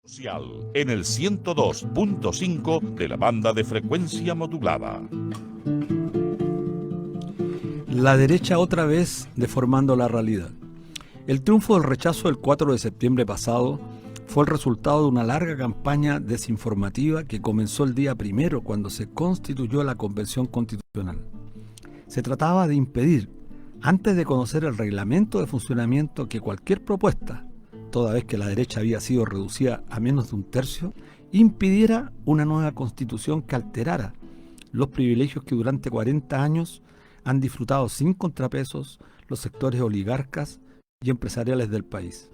Social en el 102.5 de la banda de frecuencia modulada. La derecha otra vez deformando la realidad. El triunfo del rechazo del 4 de septiembre pasado fue el resultado de una larga campaña desinformativa que comenzó el día primero cuando se constituyó la Convención Constitucional. Se trataba de impedir, antes de conocer el reglamento de funcionamiento, que cualquier propuesta, toda vez que la derecha había sido reducida a menos de un tercio, impidiera una nueva constitución que alterara los privilegios que durante 40 años han disfrutado sin contrapesos los sectores oligarcas y empresariales del país.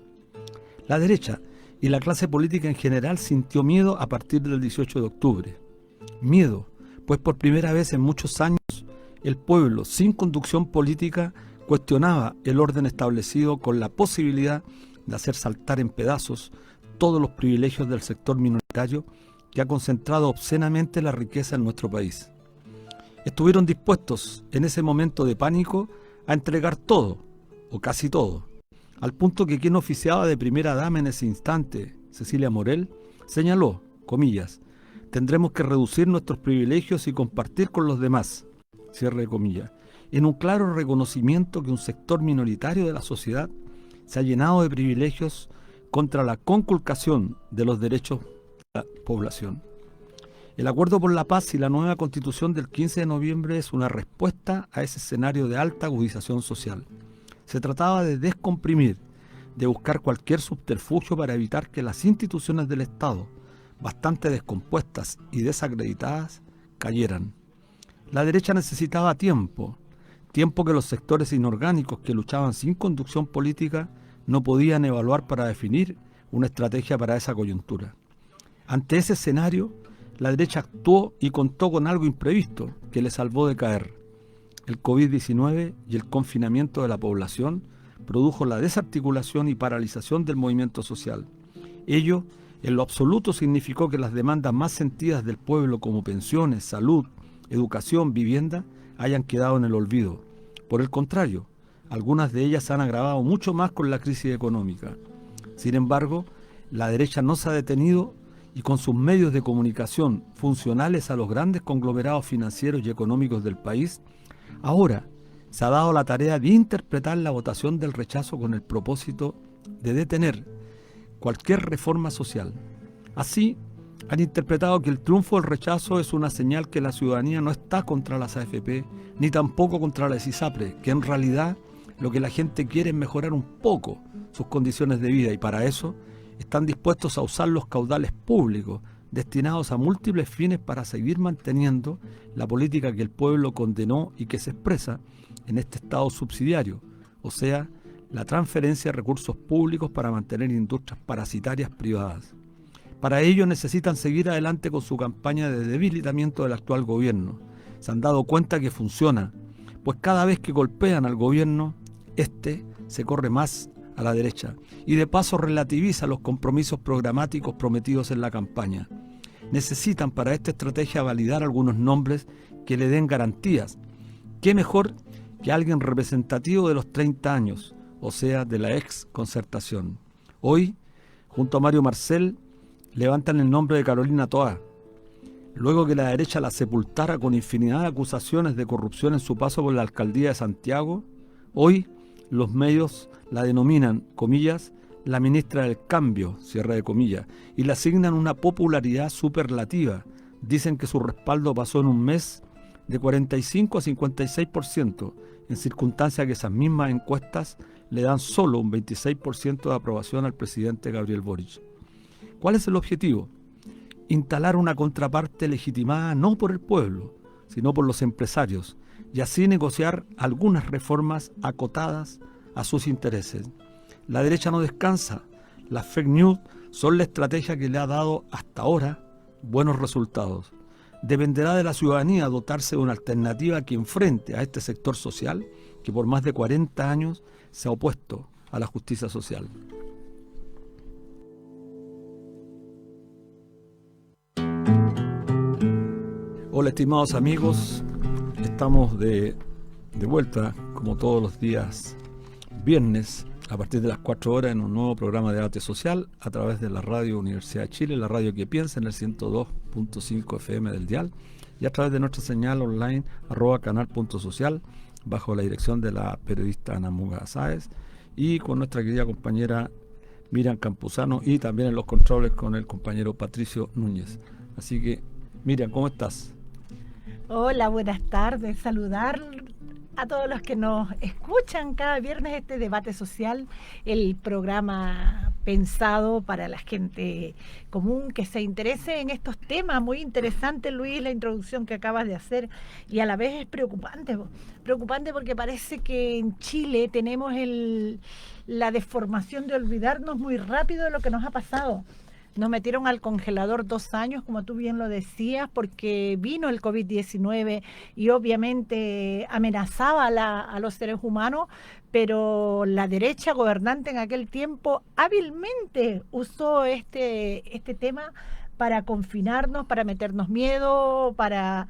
La derecha y la clase política en general sintió miedo a partir del 18 de octubre. Miedo, pues por primera vez en muchos años el pueblo, sin conducción política, cuestionaba el orden establecido con la posibilidad de hacer saltar en pedazos todos los privilegios del sector minoritario que ha concentrado obscenamente la riqueza en nuestro país. Estuvieron dispuestos en ese momento de pánico a entregar todo, o casi todo, al punto que quien oficiaba de primera dama en ese instante, Cecilia Morel, señaló, comillas, tendremos que reducir nuestros privilegios y compartir con los demás, cierre de comillas, en un claro reconocimiento que un sector minoritario de la sociedad se ha llenado de privilegios contra la conculcación de los derechos de la población. El Acuerdo por la Paz y la nueva Constitución del 15 de noviembre es una respuesta a ese escenario de alta agudización social. Se trataba de descomprimir, de buscar cualquier subterfugio para evitar que las instituciones del Estado, bastante descompuestas y desacreditadas, cayeran. La derecha necesitaba tiempo que los sectores inorgánicos que luchaban sin conducción política no podían evaluar para definir una estrategia para esa coyuntura. Ante ese escenario, la derecha actuó y contó con algo imprevisto que le salvó de caer. El COVID-19 y el confinamiento de la población produjo la desarticulación y paralización del movimiento social. Ello, en lo absoluto, significó que las demandas más sentidas del pueblo como pensiones, salud, educación, vivienda, hayan quedado en el olvido. Por el contrario, algunas de ellas se han agravado mucho más con la crisis económica. Sin embargo, la derecha no se ha detenido y con sus medios de comunicación funcionales a los grandes conglomerados financieros y económicos del país, ahora se ha dado la tarea de interpretar la votación del rechazo con el propósito de detener cualquier reforma social. Así, han interpretado que el triunfo del rechazo es una señal que la ciudadanía no está contra las AFP, ni tampoco contra las ISAPRE, que en realidad lo que la gente quiere es mejorar un poco sus condiciones de vida y para eso están dispuestos a usar los caudales públicos destinados a múltiples fines para seguir manteniendo la política que el pueblo condenó y que se expresa en este Estado subsidiario, o sea, la transferencia de recursos públicos para mantener industrias parasitarias privadas. Para ello necesitan seguir adelante con su campaña de debilitamiento del actual gobierno. Se han dado cuenta que funciona, pues cada vez que golpean al gobierno, este se corre más a la derecha y de paso relativiza los compromisos programáticos prometidos en la campaña. Necesitan para esta estrategia validar algunos nombres que le den garantías. ¿Qué mejor que alguien representativo de los 30 años, o sea, de la ex Concertación? Hoy, junto a Mario Marcel, levantan el nombre de Carolina Toá. Luego que la derecha la sepultara con infinidad de acusaciones de corrupción en su paso por la alcaldía de Santiago, hoy los medios la denominan, comillas, la ministra del cambio, cierre de comillas, y le asignan una popularidad superlativa. Dicen que su respaldo pasó en un mes de 45 a 56%, en circunstancias que esas mismas encuestas le dan solo un 26% de aprobación al presidente Gabriel Boric. ¿Cuál es el objetivo? Instalar una contraparte legitimada no por el pueblo, sino por los empresarios, y así negociar algunas reformas acotadas a sus intereses. La derecha no descansa. Las fake news son la estrategia que le ha dado hasta ahora buenos resultados. Dependerá de la ciudadanía dotarse de una alternativa que enfrente a este sector social que por más de 40 años se ha opuesto a la justicia social. Hola estimados amigos, estamos de vuelta como todos los días viernes a partir de las 4 horas en un nuevo programa de debate social a través de la radio Universidad de Chile, la radio que piensa, en el 102.5 FM del dial, y a través de nuestra señal online @canal.social, bajo la dirección de la periodista Ana Muga Sáez, y con nuestra querida compañera Miriam Campuzano, y también en los controles con el compañero Patricio Núñez. Así que, Miriam, ¿cómo estás? Hola, buenas tardes. Saludar a todos los que nos escuchan cada viernes este debate social, el programa pensado para la gente común que se interese en estos temas. Muy interesante, Luis, la introducción que acabas de hacer, y a la vez es preocupante porque parece que en Chile tenemos la deformación de olvidarnos muy rápido de lo que nos ha pasado. Nos metieron al congelador 2 años, como tú bien lo decías, porque vino el COVID-19 y obviamente amenazaba a los seres humanos, pero la derecha gobernante en aquel tiempo hábilmente usó este tema para confinarnos, para meternos miedo, para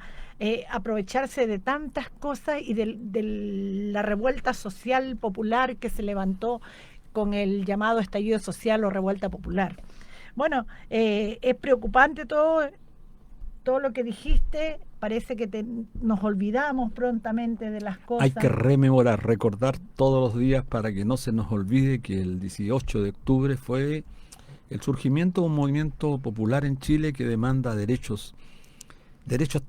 aprovecharse de tantas cosas y de la revuelta social popular que se levantó con el llamado estallido social o revuelta popular. Bueno, es preocupante todo lo que dijiste. Parece que nos olvidamos prontamente de las cosas. Hay que rememorar, recordar todos los días para que no se nos olvide que el 18 de octubre fue el surgimiento de un movimiento popular en Chile que demanda derechos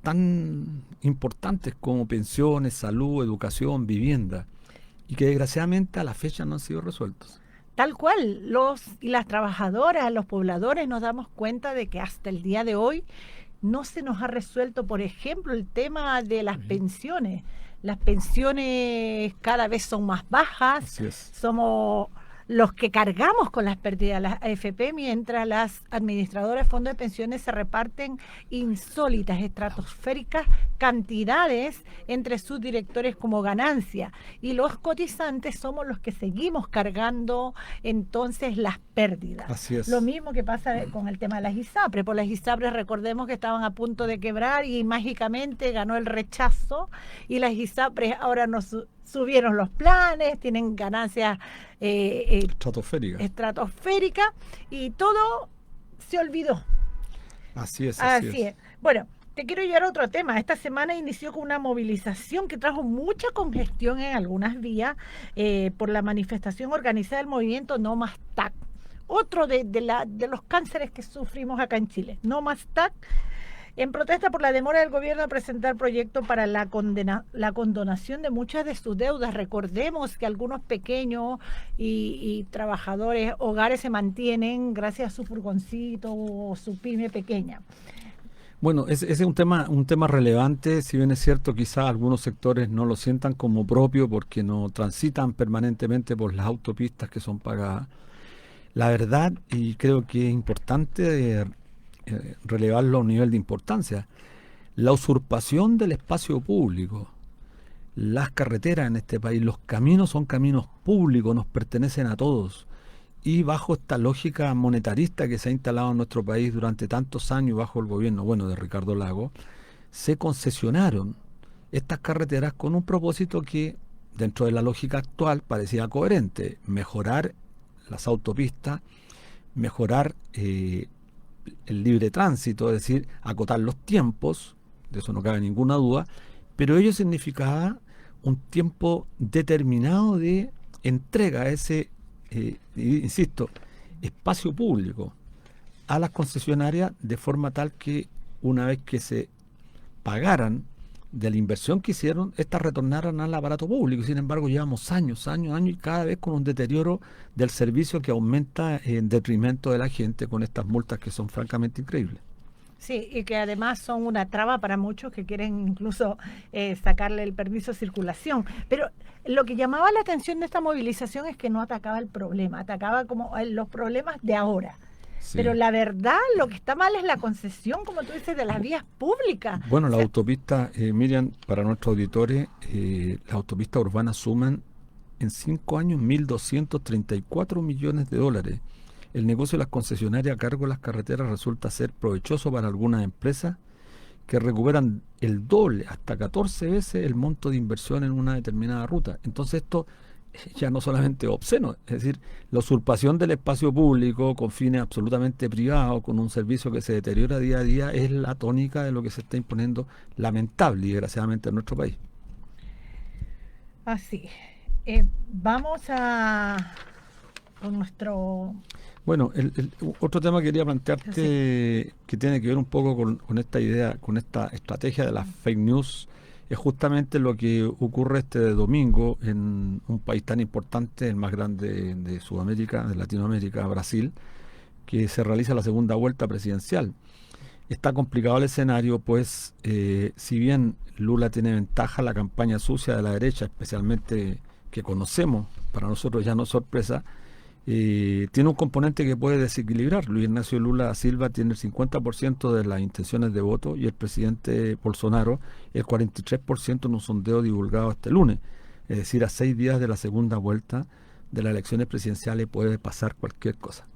tan importantes como pensiones, salud, educación, vivienda, y que desgraciadamente a la fecha no han sido resueltos. Tal cual, los y las trabajadoras, los pobladores nos damos cuenta de que hasta el día de hoy no se nos ha resuelto, por ejemplo, el tema de las pensiones. Las pensiones cada vez son más bajas. Así es. Somos los que cargamos con las pérdidas de las AFP, mientras las administradoras de fondos de pensiones se reparten insólitas, estratosféricas cantidades entre sus directores como ganancia, y los cotizantes somos los que seguimos cargando entonces las pérdidas. Así es. Lo mismo que pasa con el tema de las ISAPRES. Por las ISAPRES recordemos que estaban a punto de quebrar y mágicamente ganó el rechazo, y las ISAPRES ahora nos subieron los planes, tienen ganancias estratosféricas, y todo se olvidó. Así es. Bueno, te quiero llevar a otro tema. Esta semana inició con una movilización que trajo mucha congestión en algunas vías por la manifestación organizada del movimiento No Más TAC. Otro de los cánceres que sufrimos acá en Chile. No Más TAC, en protesta por la demora del gobierno de presentar proyectos para la condonación de muchas de sus deudas. Recordemos que algunos pequeños y trabajadores hogares se mantienen gracias a su furgoncito o su pyme pequeña. Bueno, ese es un tema relevante. Si bien es cierto, quizás algunos sectores no lo sientan como propio porque no transitan permanentemente por las autopistas que son pagadas. La verdad, y creo que es importante relevarlo a un nivel de importancia, la usurpación del espacio público, las carreteras en este país, los caminos son caminos públicos, nos pertenecen a todos, y bajo esta lógica monetarista que se ha instalado en nuestro país durante tantos años bajo el gobierno, de Ricardo Lagos, se concesionaron estas carreteras con un propósito que dentro de la lógica actual parecía coherente: mejorar las autopistas, mejorar el libre tránsito, es decir, acotar los tiempos, de eso no cabe ninguna duda, pero ello significaba un tiempo determinado de entrega a ese, insisto, espacio público a las concesionarias, de forma tal que una vez que se pagaran de la inversión que hicieron, estas retornaran al aparato público. Sin embargo, llevamos años y cada vez con un deterioro del servicio que aumenta en detrimento de la gente, con estas multas que son francamente increíbles. Sí, y que además son una traba para muchos que quieren incluso sacarle el permiso de circulación. Pero lo que llamaba la atención de esta movilización es que no atacaba el problema, atacaba como los problemas de ahora. Sí. Pero la verdad, lo que está mal es la concesión, como tú dices, de las vías públicas. Bueno, la autopista, Miriam, para nuestros auditores, las autopistas urbanas suman en 5 años 1.234 millones de dólares. El negocio de las concesionarias a cargo de las carreteras resulta ser provechoso para algunas empresas que recuperan el doble, hasta 14 veces el monto de inversión en una determinada ruta. Entonces esto ya no solamente obsceno, es decir, la usurpación del espacio público con fines absolutamente privados, con un servicio que se deteriora día a día, es la tónica de lo que se está imponiendo lamentable y desgraciadamente en nuestro país. Así. Vamos a con nuestro... Bueno, otro tema que quería plantearte que tiene que ver un poco con esta idea, con esta estrategia de las fake news, es justamente lo que ocurre este domingo en un país tan importante, el más grande de Sudamérica, de Latinoamérica, Brasil, que se realiza la segunda vuelta presidencial. Está complicado el escenario, pues si bien Lula tiene ventaja, la campaña sucia de la derecha, especialmente que conocemos, para nosotros ya no es sorpresa, tiene un componente que puede desequilibrar. Luis Ignacio Lula da Silva tiene el 50% de las intenciones de voto y el presidente Bolsonaro el 43% en un sondeo divulgado este lunes. Es decir, a 6 días de la segunda vuelta de las elecciones presidenciales puede pasar cualquier cosa.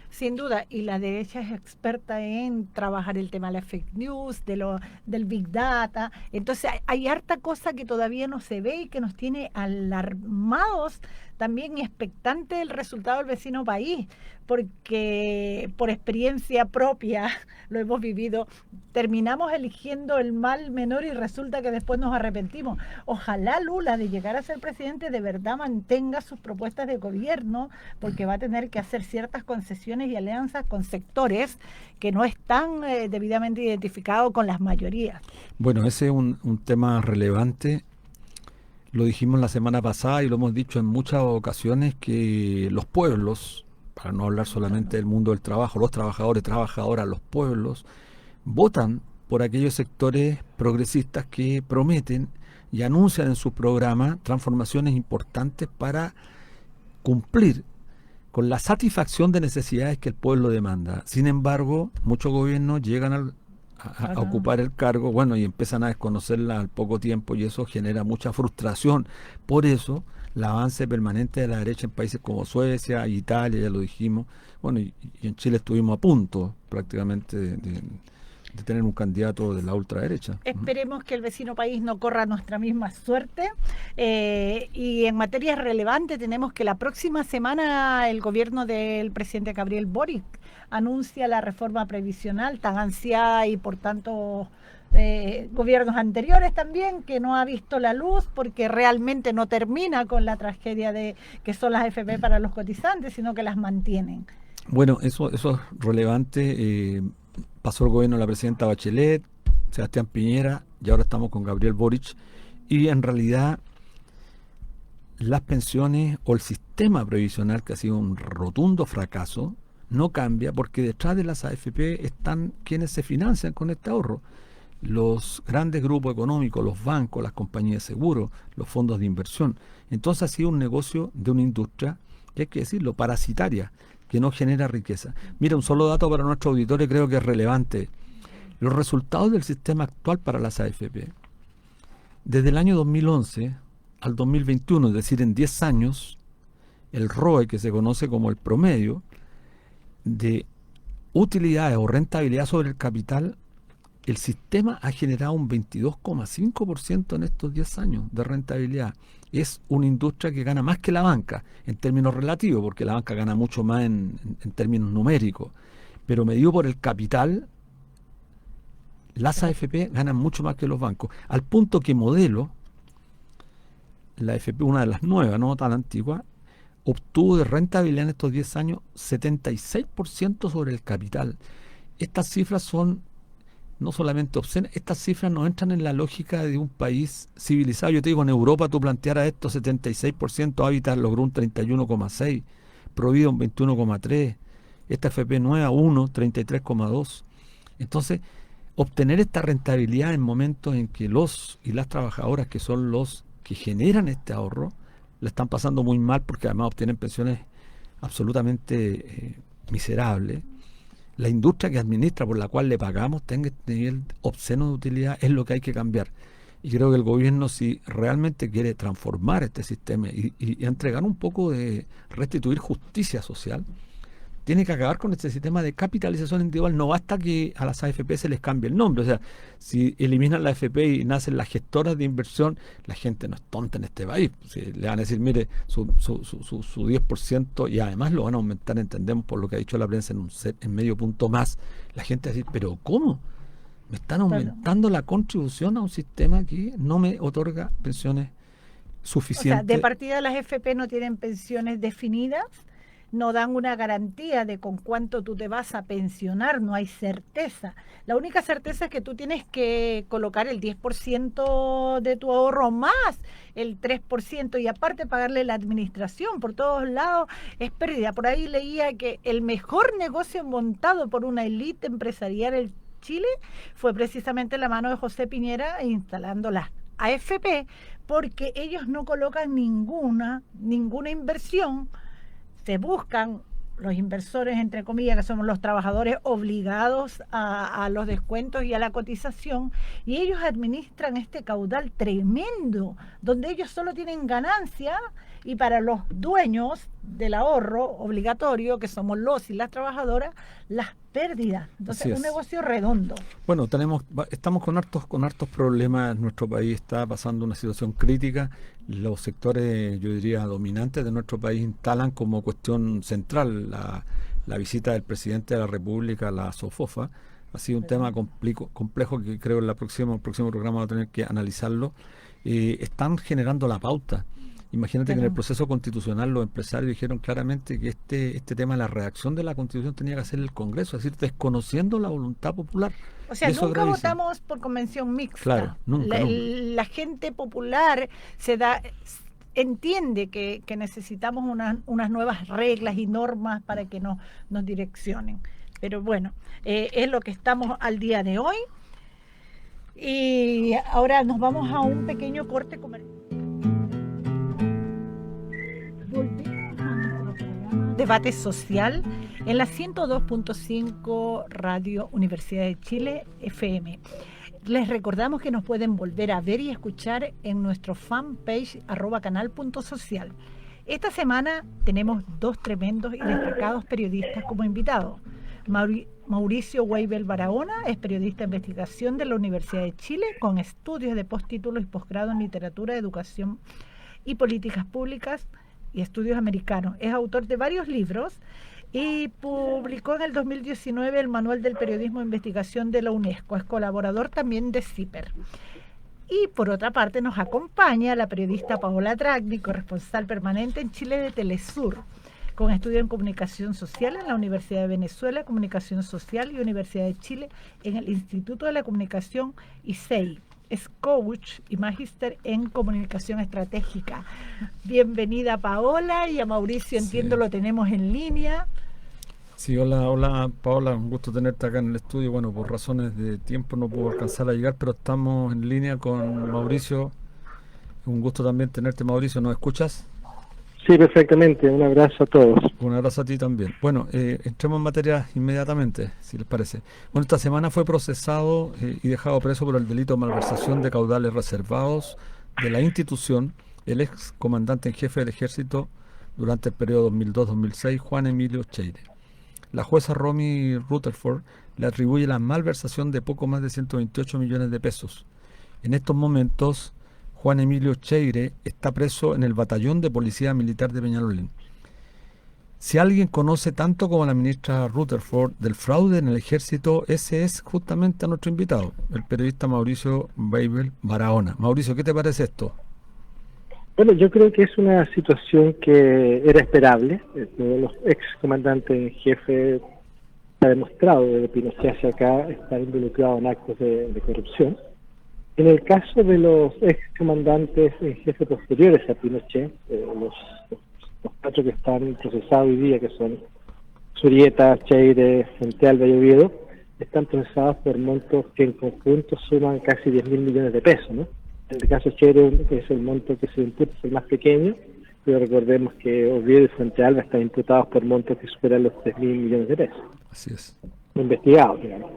Sin duda, y la derecha es experta en trabajar el tema de la fake news, del big data. Entonces hay harta cosa que todavía no se ve y que nos tiene alarmados también y expectantes del resultado del vecino país, porque por experiencia propia lo hemos vivido, terminamos eligiendo el mal menor y resulta que después nos arrepentimos. Ojalá Lula, de llegar a ser presidente, de verdad mantenga sus propuestas de gobierno, porque va a tener que hacer ciertas concesiones y alianzas con sectores que no están debidamente identificados con las mayorías. Bueno, ese es un tema relevante. Lo dijimos la semana pasada y lo hemos dicho en muchas ocasiones, que los pueblos, para no hablar solamente del mundo del trabajo, los trabajadores, trabajadoras, los pueblos, votan por aquellos sectores progresistas que prometen y anuncian en sus programas transformaciones importantes para cumplir con la satisfacción de necesidades que el pueblo demanda. Sin embargo, muchos gobiernos llegan a ocupar el cargo, bueno, y empiezan a desconocerla al poco tiempo, y eso genera mucha frustración. Por eso, el avance permanente de la derecha en países como Suecia, Italia, ya lo dijimos, bueno, y en Chile estuvimos a punto prácticamente de tener un candidato de la ultraderecha. Esperemos que el vecino país no corra nuestra misma suerte. Y en materia relevante tenemos que la próxima semana el gobierno del presidente Gabriel Boric anuncia la reforma previsional tan ansiada y por tanto gobiernos anteriores también, que no ha visto la luz porque realmente no termina con la tragedia de que son las AFP para los cotizantes, sino que las mantienen. Bueno, eso es relevante. Pasó el gobierno de la presidenta Bachelet, Sebastián Piñera, y ahora estamos con Gabriel Boric, y en realidad las pensiones o el sistema previsional, que ha sido un rotundo fracaso, no cambia, porque detrás de las AFP están quienes se financian con este ahorro: los grandes grupos económicos, los bancos, las compañías de seguros, los fondos de inversión. Entonces ha sido un negocio de una industria, que hay que decirlo, parasitaria, que no genera riqueza. Mira, un solo dato para nuestros auditores creo que es relevante. Los resultados del sistema actual para las AFP, desde el año 2011 al 2021, es decir, en 10 años, el ROE, que se conoce como el promedio de utilidades o rentabilidad sobre el capital, el sistema ha generado un 22,5% en estos 10 años de rentabilidad. Es una industria que gana más que la banca en términos relativos, porque la banca gana mucho más en términos numéricos, pero medido por el capital, las AFP ganan mucho más que los bancos, al punto que Modelo, la AFP, una de las nuevas, no tan antigua, obtuvo de rentabilidad en estos 10 años 76% sobre el capital. Estas cifras son no solamente obscenas, estas cifras no entran en la lógica de un país civilizado. Yo te digo, en Europa tú plantearas esto, 76%, Habitat logró un 31,6%, Provida un 21,3%, esta FP nueva 33,2%. Entonces, obtener esta rentabilidad en momentos en que los y las trabajadoras, que son los que generan este ahorro, la están pasando muy mal, porque además obtienen pensiones absolutamente miserables. La industria que administra, por la cual le pagamos, tenga este nivel obsceno de utilidad, es lo que hay que cambiar. Y creo que el gobierno, si realmente quiere transformar este sistema y entregar un poco de restituir justicia social, tiene que acabar con este sistema de capitalización individual. No basta que a las AFP se les cambie el nombre. O sea, si eliminan la AFP y nacen las gestoras de inversión, la gente no es tonta en este país. Si le van a decir, mire, su 10%, y además lo van a aumentar, entendemos, por lo que ha dicho la prensa, en medio punto más. La gente va a decir, pero ¿cómo? Me están aumentando la contribución a un sistema que no me otorga pensiones suficientes. O sea, de partida las FP no tienen pensiones definidas, no dan una garantía de con cuánto tú te vas a pensionar, no hay certeza. La única certeza es que tú tienes que colocar el 10% de tu ahorro más el 3%, y aparte pagarle la administración por todos lados es pérdida. Por ahí leía que el mejor negocio montado por una élite empresarial en Chile fue precisamente la mano de José Piñera instalando las AFP, porque ellos no colocan ninguna inversión. Se buscan los inversores, entre comillas, que somos los trabajadores obligados a los descuentos y a la cotización, y ellos administran este caudal tremendo, donde ellos solo tienen ganancia, y para los dueños del ahorro obligatorio, que somos los y las trabajadoras, las pérdidas. Entonces, un negocio redondo. Bueno, estamos con hartos problemas. Nuestro país está pasando una situación crítica. Los sectores, yo diría, dominantes de nuestro país instalan como cuestión central la visita del presidente de la República a la SOFOFA. Ha sido un tema complejo que creo en el próximo programa va a tener que analizarlo. Están generando la pauta. Imagínate que en el proceso constitucional los empresarios dijeron claramente que este tema de la redacción de la Constitución tenía que hacer el Congreso, es decir, desconociendo la voluntad popular. O sea, nunca votamos por convención mixta. Claro, nunca. La gente popular entiende que necesitamos unas nuevas reglas y normas para que nos direccionen. Pero bueno, es lo que estamos al día de hoy. Y ahora nos vamos a un pequeño corte comercial. Debate social en la 102.5 Radio Universidad de Chile FM. Les recordamos que nos pueden volver a ver y escuchar en nuestro fanpage @canal.social. Esta semana tenemos dos tremendos y destacados periodistas como invitados. Mauricio Weibel Barahona es periodista de investigación de la Universidad de Chile con estudios de postítulo y posgrado en literatura, educación y políticas públicas y estudios americanos. Es autor de varios libros y publicó en el 2019 el Manual del Periodismo de Investigación de la UNESCO. Es colaborador también de CIPER. Y por otra parte nos acompaña la periodista Paola Tragni, corresponsal permanente en Chile de Telesur, con estudio en Comunicación Social en la Universidad de Venezuela, Comunicación Social y Universidad de Chile en el Instituto de la Comunicación ICEI. Es coach y magíster en comunicación estratégica. Bienvenida Paola, y a Mauricio, entiendo, lo tenemos en línea. Sí, hola Paola, un gusto tenerte acá en el estudio. Bueno, por razones de tiempo no puedo alcanzar a llegar, pero estamos en línea con Mauricio. Un gusto también tenerte, Mauricio. ¿Nos escuchas? Sí, perfectamente. Un abrazo a todos. Un abrazo a ti también. Bueno, entremos en materia inmediatamente, si les parece. Bueno, esta semana fue procesado y dejado preso por el delito de malversación de caudales reservados de la institución el ex comandante en jefe del ejército durante el periodo 2002-2006, Juan Emilio Cheire. La jueza Romy Rutherford le atribuye la malversación de poco más de 128 millones de pesos. En estos momentos, Juan Emilio Cheire está preso en el Batallón de Policía Militar de Peñalolén. Si alguien conoce tanto como la ministra Rutherford del fraude en el ejército, ese es justamente nuestro invitado, el periodista Mauricio Weibel Barahona. Mauricio, ¿qué te parece esto? Bueno, yo creo que es una situación que era esperable. Los ex comandantes en jefe ha demostrado desde Pinochet hacia acá estar involucrado en actos de corrupción. En el caso de los ex comandantes en jefe posteriores a Pinochet, los cuatro que están procesados hoy día, que son Zurieta, Cheire, Fuentealba y Oviedo, están procesados por montos que en conjunto suman casi 10.000 millones de pesos, ¿no? En el caso de Cheire es el monto que se imputa, es el más pequeño, pero recordemos que Oviedo y Fuentealba están imputados por montos que superan los 3.000 millones de pesos. Así es. Investigados, digamos.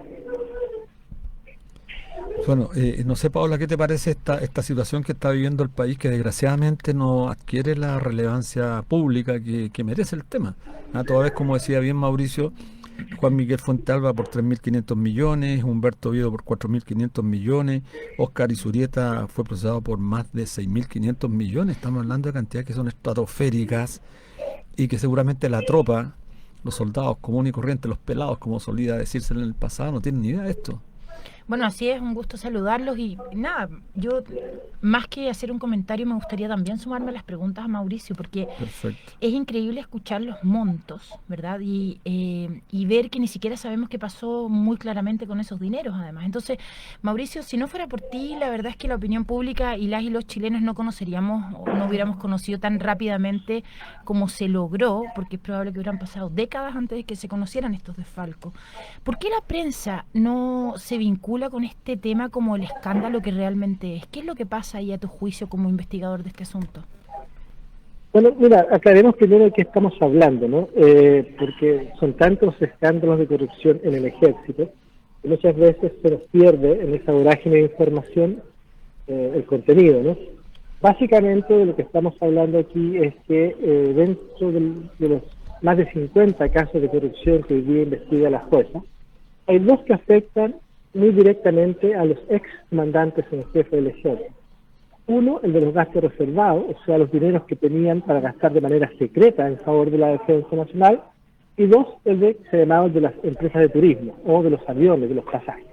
Bueno, no sé, Paola, ¿qué te parece esta situación que está viviendo el país, que desgraciadamente no adquiere la relevancia pública que merece el tema? Toda vez, como decía bien Mauricio, Juan Miguel Fuentealba por 3.500 millones, Humberto Viedo por 4.500 millones, Óscar Izurieta fue procesado por más de 6.500 millones. Estamos hablando de cantidades que son estratosféricas y que seguramente la tropa, los soldados comunes y corrientes, los pelados, como solía decirse en el pasado, no tienen ni idea de esto. Bueno, así es, un gusto saludarlos y nada, yo más que hacer un comentario me gustaría también sumarme a las preguntas a Mauricio, porque Perfecto. es increíble escuchar los montos, ¿verdad? Y ver que ni siquiera sabemos qué pasó muy claramente con esos dineros, además. Entonces, Mauricio, si no fuera por ti, la verdad es que la opinión pública y las y los chilenos no conoceríamos o no hubiéramos conocido tan rápidamente como se logró, porque es probable que hubieran pasado décadas antes de que se conocieran estos desfalcos. ¿Por qué la prensa no se vincula con este tema como el escándalo que realmente es? ¿Qué es lo que pasa ahí a tu juicio como investigador de este asunto? Bueno, mira, aclaremos primero de qué estamos hablando, ¿no? Porque son tantos escándalos de corrupción en el ejército que muchas veces se nos pierde en esa vorágine de información el contenido, ¿no? Básicamente de lo que estamos hablando aquí es que dentro de los más de 50 casos de corrupción que hoy día investiga la jueza, hay dos que afectan muy directamente a los ex comandantes en jefe del ejército. Uno, el de los gastos reservados, o sea, los dineros que tenían para gastar de manera secreta en favor de la defensa nacional, y dos, el de que se llamaba de las empresas de turismo, o de los aviones, de los pasajes.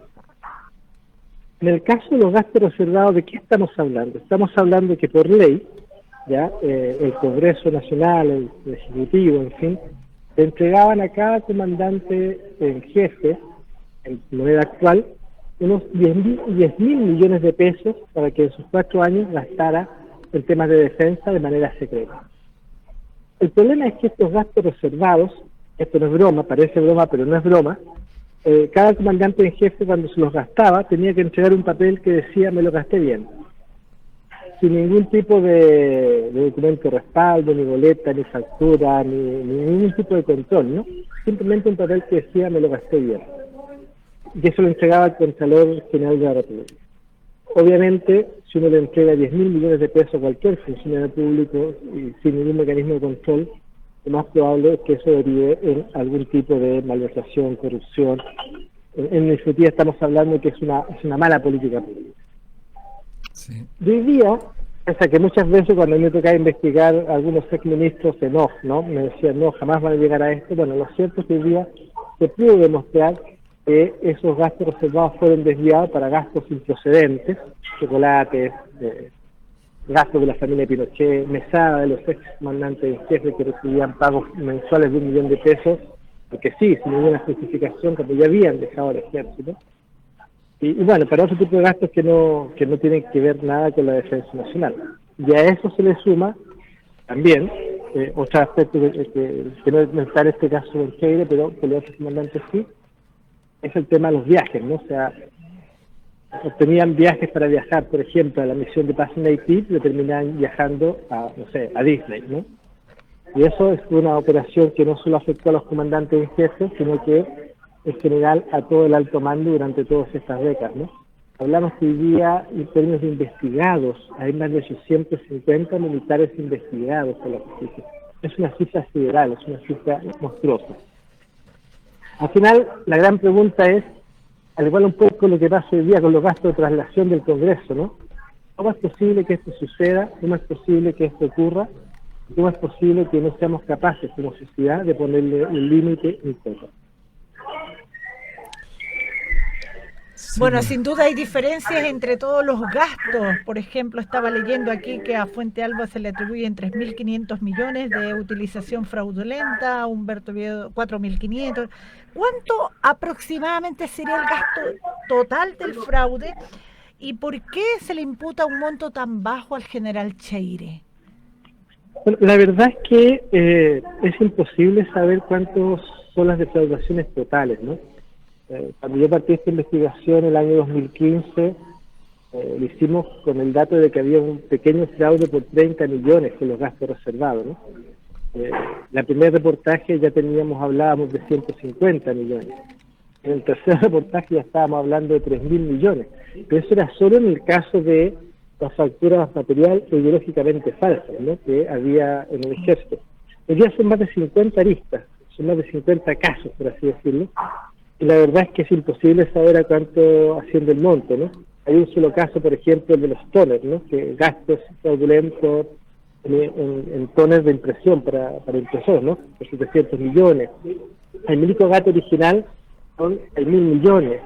En el caso de los gastos reservados, ¿de qué estamos hablando? Estamos hablando de que por ley, ya el Congreso Nacional, el Ejecutivo, en fin, le entregaban a cada comandante en jefe, en moneda actual, unos 10.000 millones de pesos para que en sus 4 años gastara en temas de defensa de manera secreta. El problema es que estos gastos reservados, esto no es broma, parece broma, pero no es broma, cada comandante en jefe cuando se los gastaba tenía que entregar un papel que decía me lo gasté bien, sin ningún tipo de documento de respaldo, ni boleta, ni factura, ni ningún tipo de control, ¿no? Simplemente un papel que decía me lo gasté bien. Y eso lo entregaba al Contralor General de la República. Obviamente, si uno le entrega 10.000 millones de pesos a cualquier funcionario público y sin ningún mecanismo de control, lo más probable es que eso derive en algún tipo de malversación, corrupción. En definitiva estamos hablando de que es una mala política pública. Sí. De hoy día, pese a que muchas veces cuando a mí me tocaba investigar algunos exministros en off, ¿no? Me decían, no, jamás van a llegar a esto. Bueno, lo cierto es que hoy día se pudo demostrar que esos gastos reservados fueron desviados para gastos improcedentes, chocolates, gastos de la familia de Pinochet, mesada de los ex comandantes en jefe que recibían pagos mensuales de 1 millón de pesos, porque sí, sin ninguna justificación, como ya habían dejado el ejército. Y bueno, para otro tipo de gastos que no tienen que ver nada con la defensa nacional. Y a eso se le suma también otro aspecto que no está en este caso en Cheire, pero que los otros comandantes sí, es el tema de los viajes, ¿no? O sea, obtenían viajes para viajar, por ejemplo, a la misión de paz en Haití, y terminaban viajando a, no sé, a Disney, ¿no? Y eso es una operación que no solo afectó a los comandantes en jefe, sino que en general a todo el alto mando durante todas estas décadas, ¿no? Hablamos hoy día en términos de investigados, hay más de 850 militares investigados por la justicia. Es una cifra sideral, es una cifra monstruosa. Al final, la gran pregunta es, al igual un poco lo que pasa hoy día con los gastos de traslación del Congreso, ¿no? ¿Cómo es posible que esto suceda? ¿Cómo es posible que esto ocurra? ¿Cómo es posible que no seamos capaces como sociedad de ponerle un límite en todo? Bueno, sin duda hay diferencias entre todos los gastos. Por ejemplo, estaba leyendo aquí que a Fuentealba se le atribuyen 3.500 millones de utilización fraudulenta, a Humberto Viedo 4.500. ¿Cuánto aproximadamente sería el gasto total del fraude? ¿Y por qué se le imputa un monto tan bajo al general Cheire? Bueno, la verdad es que es imposible saber cuántos son las defraudaciones totales, ¿no? Cuando yo partí esta investigación en el año 2015, lo hicimos con el dato de que había un pequeño fraude por 30 millones con los gastos reservados, ¿no? La primer reportaje ya hablábamos de 150 millones. En el tercer reportaje ya estábamos hablando de 3.000 millones, pero eso era solo en el caso de las facturas material e ideológicamente falsas, ¿no?, que había en el ejército. Hoy día son más de 50 aristas, son más de 50 casos, por así decirlo, y la verdad es que es imposible saber a cuánto asciende el monto, ¿no? Hay un solo caso, por ejemplo, el de los toners, ¿no?, que gastos fraudulentos en toners de impresión para impresores, ¿no?, por 700 millones. El único gato original son 6.000 millones.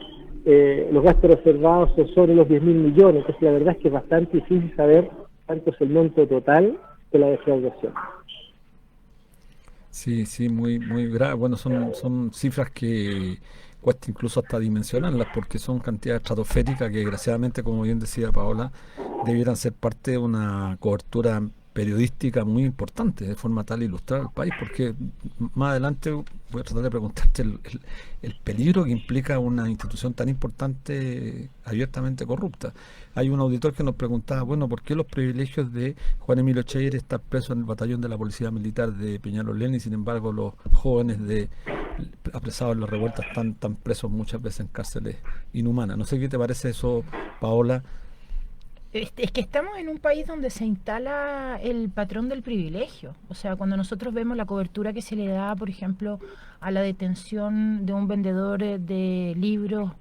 Los gastos reservados son sobre los 10.000 millones. Entonces la verdad es que es bastante difícil saber cuánto es el monto total de la defraudación. Sí, sí, muy grave. Bueno, son cifras que cuesta incluso hasta dimensionarlas, porque son cantidades estratosféricas que, desgraciadamente, como bien decía Paola, debieran ser parte de una cobertura periodística muy importante, de forma tal ilustrar al país, porque más adelante voy a tratar de preguntarte el peligro que implica una institución tan importante abiertamente corrupta. Hay un auditor que nos preguntaba, bueno, ¿por qué los privilegios de Juan Emilio Cheire estar preso en el batallón de la Policía Militar de Peñalolén y sin embargo los jóvenes apresados en las revueltas están presos muchas veces en cárceles inhumanas? No sé qué te parece eso, Paola. Es que estamos en un país donde se instala el patrón del privilegio. O sea, cuando nosotros vemos la cobertura que se le da, por ejemplo, a la detención de un vendedor de libros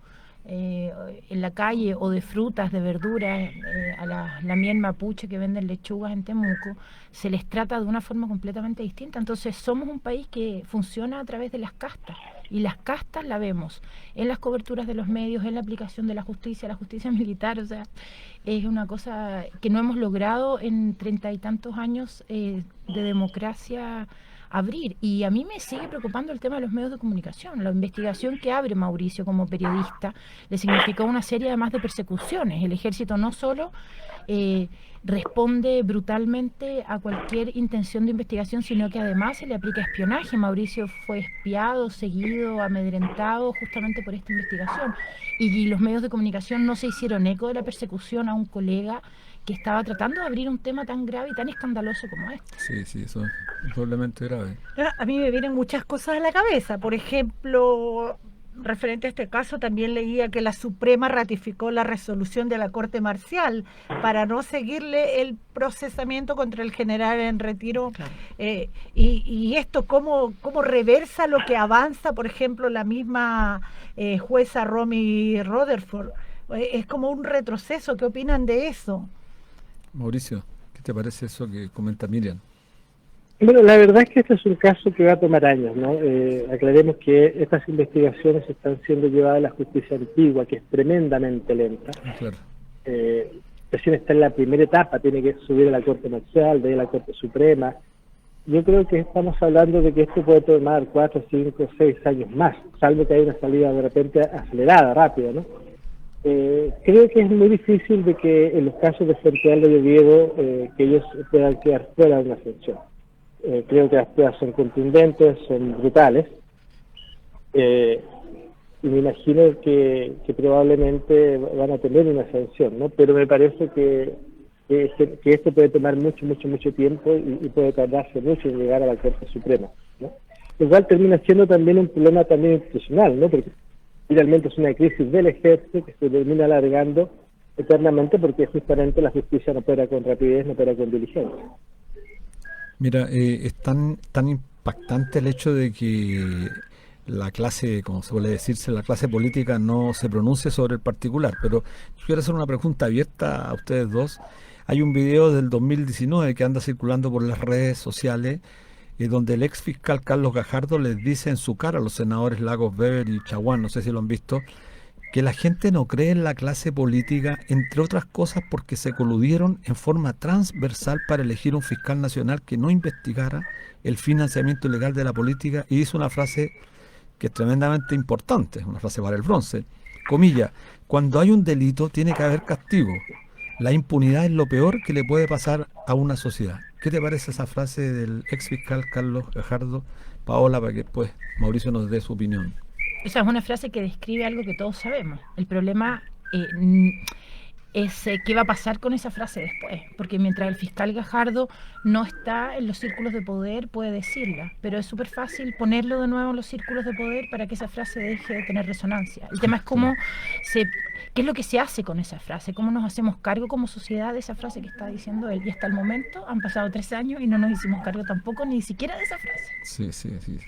en la calle, o de frutas, de verduras, a la miel mapuche que venden lechugas en Temuco, se les trata de una forma completamente distinta. Entonces somos un país que funciona a través de las castas, y las castas la vemos en las coberturas de los medios, en la aplicación de la justicia militar. O sea, es una cosa que no hemos logrado en 30 y tantos años de democracia abrir. Y a mí me sigue preocupando el tema de los medios de comunicación. La investigación que abre Mauricio como periodista le significó una serie además de persecuciones. El ejército no solo responde brutalmente a cualquier intención de investigación, sino que además se le aplica espionaje. Mauricio fue espiado, seguido, amedrentado justamente por esta investigación. Y los medios de comunicación no se hicieron eco de la persecución a un colega que estaba tratando de abrir un tema tan grave y tan escandaloso como este. Sí, eso es doblemente grave. A mí me vienen muchas cosas a la cabeza. Por ejemplo, referente a este caso, también leía que la Suprema ratificó la resolución de la Corte Marcial para no seguirle el procesamiento contra el general en retiro. Claro. Y esto, ¿cómo reversa lo que avanza, por ejemplo, la misma jueza Romy Rutherford? Es como un retroceso. ¿Qué opinan de eso? Mauricio, ¿qué te parece eso que comenta Miriam? Bueno, la verdad es que este es un caso que va a tomar años, ¿no? Aclaremos que estas investigaciones están siendo llevadas a la justicia antigua, que es tremendamente lenta. Claro. Recién está en la primera etapa, tiene que subir a la Corte Marcial, de ahí a la Corte Suprema. Yo creo que estamos hablando de que esto puede tomar 4, 5, 6 años más, salvo que haya una salida de repente acelerada, rápida, ¿no? Creo que es muy difícil de que en los casos de Frente Alto y Oviedo que ellos puedan quedar fuera de una sanción. Creo que las pruebas son contundentes, son brutales, y me imagino que probablemente van a tener una sanción, ¿no? Pero me parece que esto puede tomar mucho tiempo y puede tardarse mucho en llegar a la Corte Suprema, ¿no? Lo cual termina siendo también un problema también institucional, ¿no? Porque finalmente es una crisis del ejército que se termina alargando eternamente porque justamente la justicia no opera con rapidez, no opera con diligencia. Mira, es tan impactante el hecho de que la clase, como suele decirse, la clase política no se pronuncie sobre el particular, pero yo quiero hacer una pregunta abierta a ustedes dos. Hay un video del 2019 que anda circulando por las redes sociales, donde el ex fiscal Carlos Gajardo les dice en su cara a los senadores Lagos, Weber y Chaguán, no sé si lo han visto, que la gente no cree en la clase política, entre otras cosas porque se coludieron en forma transversal para elegir un fiscal nacional que no investigara el financiamiento ilegal de la política, y dice una frase que es tremendamente importante, una frase para el bronce, comilla, cuando hay un delito tiene que haber castigo, la impunidad es lo peor que le puede pasar a una sociedad. ¿Qué te parece esa frase del ex fiscal Carlos Gajardo, Paola, para que después Mauricio nos dé su opinión? Esa es una frase que describe algo que todos sabemos. El problema es qué va a pasar con esa frase después, porque mientras el fiscal Gajardo no está en los círculos de poder, puede decirla, pero es súper fácil ponerlo de nuevo en los círculos de poder para que esa frase deje de tener resonancia. El tema es qué es lo que se hace con esa frase, cómo nos hacemos cargo como sociedad de esa frase que está diciendo él, y hasta el momento han pasado 3 años y no nos hicimos cargo tampoco ni siquiera de esa frase. Sí.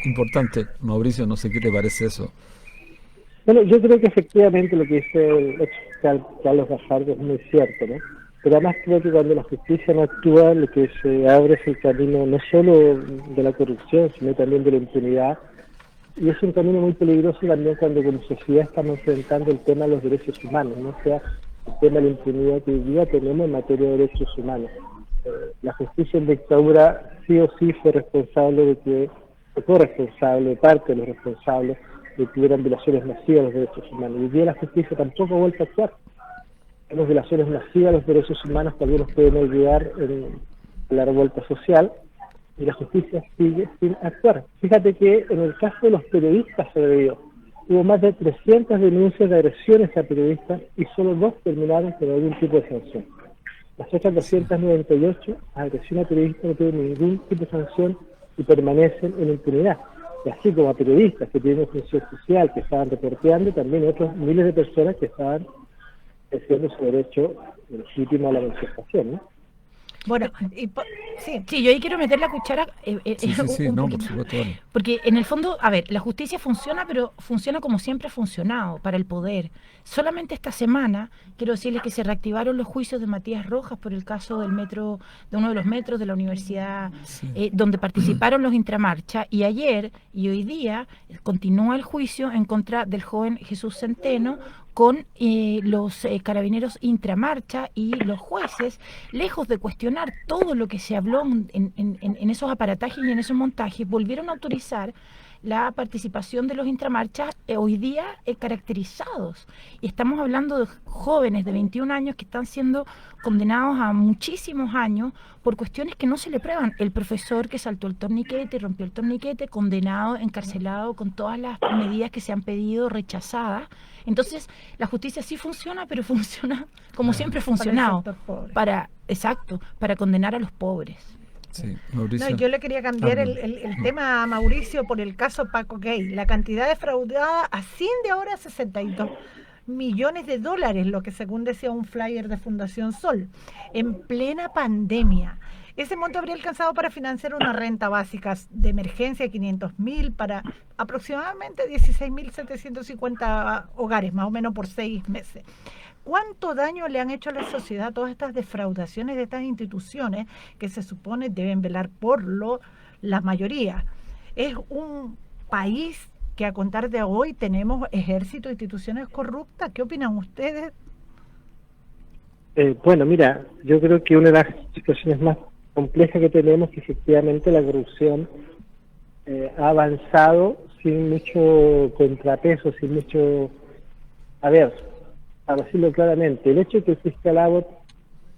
Importante, Mauricio, no sé qué te parece eso. Bueno, yo creo que efectivamente lo que dice el ex fiscal Carlos Gajardo es muy cierto, ¿no? Pero además creo que cuando la justicia no actúa, lo que se abre es el camino no solo de la corrupción, sino también de la impunidad. Y es un camino muy peligroso también cuando como sociedad estamos enfrentando el tema de los derechos humanos, ¿no? O sea, el tema de la impunidad que hoy día tenemos en materia de derechos humanos. La justicia en dictadura sí o sí fue responsable parte de los responsables de que hubieran violaciones masivas de los derechos humanos. Hoy día la justicia tampoco ha vuelto a actuar. Tenemos violaciones masivas de los derechos humanos que algunos pueden olvidar en la revuelta social, y la justicia sigue sin actuar. Fíjate que en el caso de los periodistas agredidos, hubo más de 300 denuncias de agresiones a periodistas y solo 2 terminaron con algún tipo de sanción. Las otras 298 agresiones a periodistas no tienen ningún tipo de sanción y permanecen en impunidad. Y así como a periodistas que tienen función social, que estaban reporteando, también otros miles de personas que estaban ejerciendo su derecho legítimo a la manifestación, ¿no? Bueno, sí, yo ahí quiero meter la cuchara Por supuesto. Vale. Porque en el fondo, a ver, la justicia funciona, pero funciona como siempre ha funcionado, para el poder. Solamente esta semana, quiero decirles que se reactivaron los juicios de Matías Rojas por el caso del metro, de uno de los metros de la universidad, donde participaron los Intramarcha, y ayer y hoy día continúa el juicio en contra del joven Jesús Centeno, con los carabineros Intramarcha, y los jueces, lejos de cuestionar todo lo que se habló en esos aparatajes y en esos montajes, volvieron a autorizar la participación de los Intramarchas hoy día caracterizados. Y estamos hablando de jóvenes de 21 años que están siendo condenados a muchísimos años por cuestiones que no se le prueban. El profesor que saltó el torniquete, rompió el torniquete, condenado, encarcelado, con todas las medidas que se han pedido, rechazadas. Entonces, la justicia sí funciona, pero funciona como siempre ha funcionado, para condenar a los pobres. Sí, Mauricio. No, yo le quería cambiar el tema a Mauricio por el caso Paco Gay. La cantidad defraudada asciende ahora a 62 millones de dólares, lo que según decía un flyer de Fundación Sol, en plena pandemia. Ese monto habría alcanzado para financiar una renta básica de emergencia de 500.000 para aproximadamente 16.750 hogares, más o menos por 6 meses. ¿Cuánto daño le han hecho a la sociedad todas estas defraudaciones de estas instituciones que se supone deben velar por la mayoría? Es un país que a contar de hoy tenemos ejército, instituciones corruptas. ¿Qué opinan ustedes? Bueno, mira, yo creo que una de las situaciones más complejas que tenemos es que efectivamente la corrupción ha avanzado sin mucho contrapeso, sin mucho... A ver, para decirlo claramente, el hecho de que el fiscal Abbott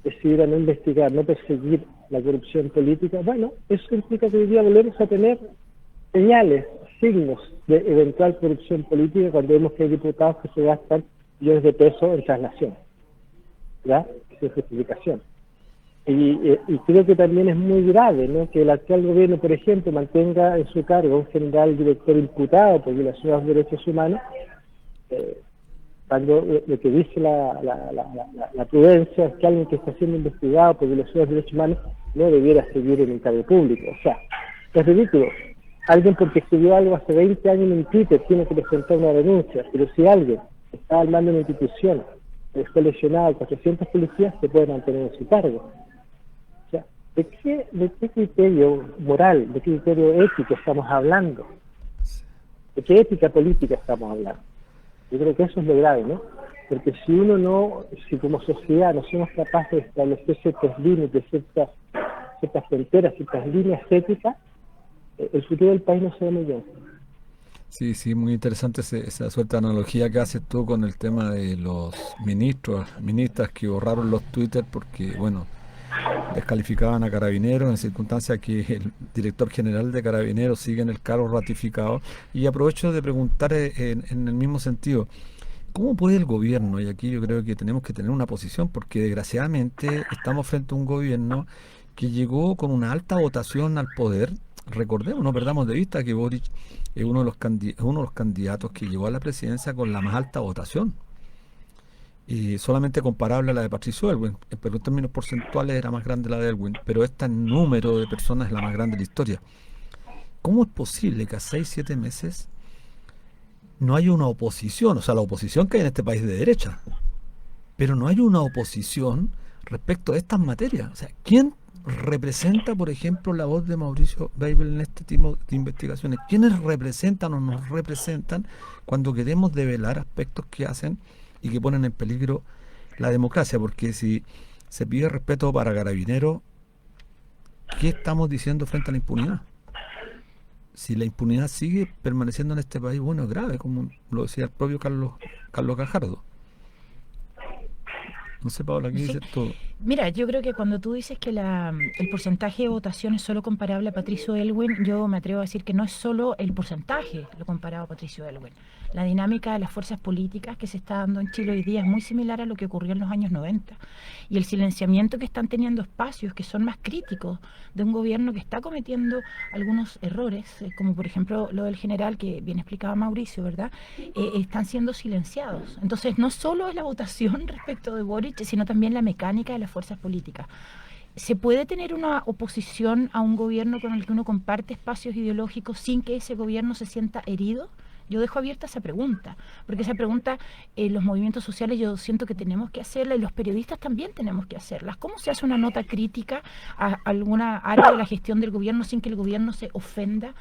decidiera no investigar, no perseguir la corrupción política, bueno, eso implica que hoy día volvemos a tener señales, signos de eventual corrupción política cuando vemos que hay diputados que se gastan millones de pesos en traslación, ¿ya? Sin justificación. Y creo que también es muy grave, ¿no?, que el actual gobierno, por ejemplo, mantenga en su cargo a un general director imputado por violación a los derechos humanos, cuando lo que dice la prudencia es que alguien que está siendo investigado por violación a los derechos humanos no debiera seguir en el cargo público. O sea, es ridículo. Alguien porque escribió algo hace 20 años en Twitter tiene que presentar una denuncia, pero si alguien está al mando de una institución, fue lesionado 400 policías, se puede mantener en su cargo. O sea, ¿de qué criterio moral, de qué criterio ético estamos hablando? ¿De qué ética política estamos hablando? Yo creo que eso es lo grave, ¿no? Porque si como sociedad no somos capaces de establecer ciertos límites, ciertas fronteras, ciertas líneas éticas, el futuro del país no se ve muy bien. Sí, muy interesante esa suerte de analogía que haces tú con el tema de los ministras que borraron los Twitter porque, bueno, descalificaban a Carabineros en circunstancias que el director general de Carabineros sigue en el cargo ratificado. Y aprovecho de preguntar en el mismo sentido, ¿Cómo puede el gobierno? Y aquí yo creo que tenemos que tener una posición, porque desgraciadamente estamos frente a un gobierno que llegó con una alta votación al poder. Recordemos, no perdamos de vista que Boric es uno de los candidatos que llegó a la presidencia con la más alta votación. Y solamente comparable a la de Patricio Aylwin, pero en términos porcentuales era más grande la de Aylwin, pero este número de personas es la más grande de la historia. ¿Cómo es posible que a 6-7 meses no haya una oposición? O sea, la oposición que hay en este país de derecha, pero no hay una oposición respecto a estas materias. O sea, ¿quién representa, por ejemplo, la voz de Mauricio Weibel en este tipo de investigaciones? ¿Quiénes representan o nos representan cuando queremos develar aspectos que hacen y que ponen en peligro la democracia? Porque si se pide respeto para Carabineros, ¿qué estamos diciendo frente a la impunidad? Si la impunidad sigue permaneciendo en este país, bueno, es grave, como lo decía el propio Carlos Gajardo. No sé, Paola, ¿qué dices tú? Mira, yo creo que cuando tú dices que el porcentaje de votación es solo comparable a Patricio Aylwin, yo me atrevo a decir que no es solo el porcentaje lo comparado a Patricio Aylwin. La dinámica de las fuerzas políticas que se está dando en Chile hoy día es muy similar a lo que ocurrió en los años 90. Y el silenciamiento que están teniendo espacios que son más críticos de un gobierno que está cometiendo algunos errores, como por ejemplo lo del general que bien explicaba Mauricio, ¿verdad? Están siendo silenciados. Entonces no solo es la votación respecto de Boric, sino también la mecánica de las fuerzas políticas. ¿Se puede tener una oposición a un gobierno con el que uno comparte espacios ideológicos sin que ese gobierno se sienta herido? Yo dejo abierta esa pregunta, porque esa pregunta los movimientos sociales yo siento que tenemos que hacerla y los periodistas también tenemos que hacerlas. ¿Cómo se hace una nota crítica a alguna área de la gestión del gobierno sin que el gobierno se ofenda?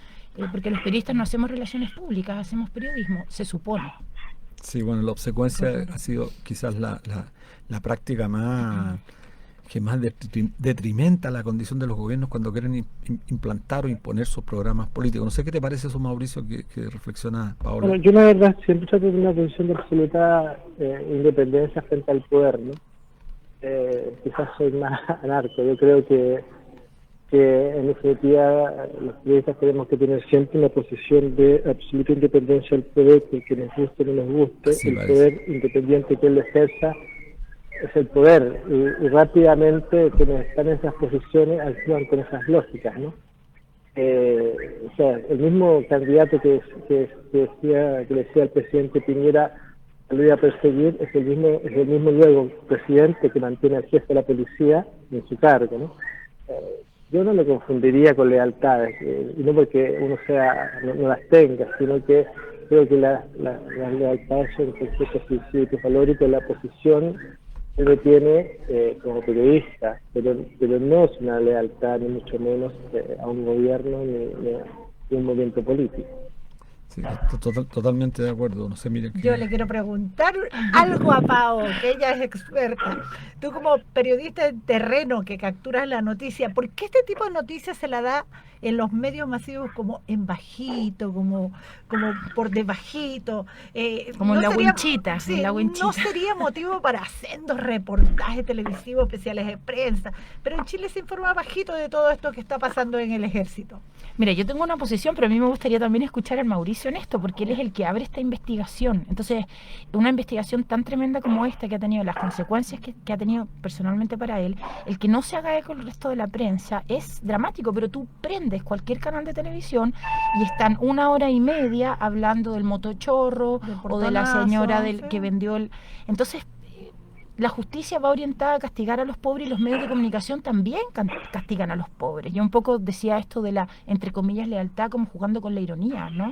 Porque los periodistas no hacemos relaciones públicas, hacemos periodismo, se supone. Sí, bueno, la obsecuencia ha sido quizás la práctica más que más detrimenta la condición de los gobiernos cuando quieren implantar o imponer sus programas políticos. No sé qué te parece eso, Mauricio, que reflexiona Paola. Bueno, yo la verdad siempre trato de una posición de absoluta independencia frente al poder, ¿no? Quizás soy más anarco. Yo creo que en definitiva los periodistas tenemos que tener siempre una posición de absoluta independencia del poder, que nos guste o no nos guste. Sí, el poder independiente que él ejerza es el poder, y rápidamente quienes están en esas posiciones actúan con esas lógicas, ¿no? O sea, el mismo candidato que le decía al presidente Piñera que lo iba a perseguir es el mismo luego presidente que mantiene al jefe de la policía en su cargo, ¿no? Yo no lo confundiría con lealtades, y no porque uno no las tenga, sino que creo que las lealtades son conceptos principios valóricos, la posición que uno tiene como periodista, pero no es una lealtad ni mucho menos a un gobierno ni a un movimiento político. Sí, totalmente de acuerdo. No sé, Miriam. Yo le quiero preguntar algo a Pao, que ella es experta. Tú como periodista de terreno que capturas la noticia, ¿por qué este tipo de noticias se la da en los medios masivos como en bajito, como por debajito? Como en la winchita. Sí, no sería motivo para sendos reportajes televisivos especiales de prensa, pero en Chile se informa bajito de todo esto que está pasando en el ejército. Mira, yo tengo una posición, pero a mí me gustaría también escuchar al Mauricio en esto, porque él es el que abre esta investigación. Entonces, una investigación tan tremenda como esta, que ha tenido las consecuencias que ha tenido personalmente para él, el que no se haga eco el resto de la prensa es dramático, pero tú prendes cualquier canal de televisión y están 1 hora y media hablando del motochorro o de la señora que vendió el... Entonces, la justicia va orientada a castigar a los pobres y los medios de comunicación también castigan a los pobres. Yo un poco decía esto de la, entre comillas, lealtad, como jugando con la ironía, ¿no?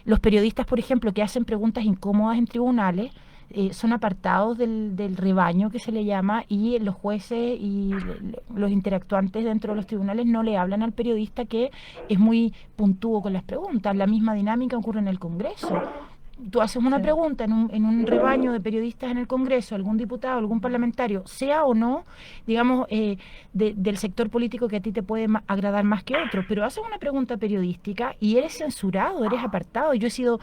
Los periodistas, por ejemplo, que hacen preguntas incómodas en tribunales, son apartados del rebaño, que se le llama, y los jueces y los interactuantes dentro de los tribunales no le hablan al periodista, que es muy puntúo con las preguntas. La misma dinámica ocurre en el Congreso. Tú haces una pregunta en un rebaño de periodistas en el Congreso, algún diputado, algún parlamentario, sea o no, digamos, del sector político que a ti te puede agradar más que otro, pero haces una pregunta periodística y eres censurado, eres apartado. Yo he sido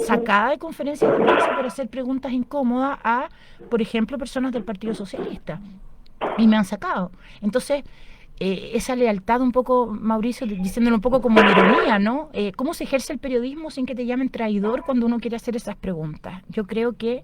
sacada de conferencias de prensa por hacer preguntas incómodas a, por ejemplo, personas del Partido Socialista, y me han sacado. Entonces, esa lealtad un poco, Mauricio, diciéndolo un poco como de ironía, ¿no? ¿Cómo se ejerce el periodismo sin que te llamen traidor cuando uno quiere hacer esas preguntas? Yo creo que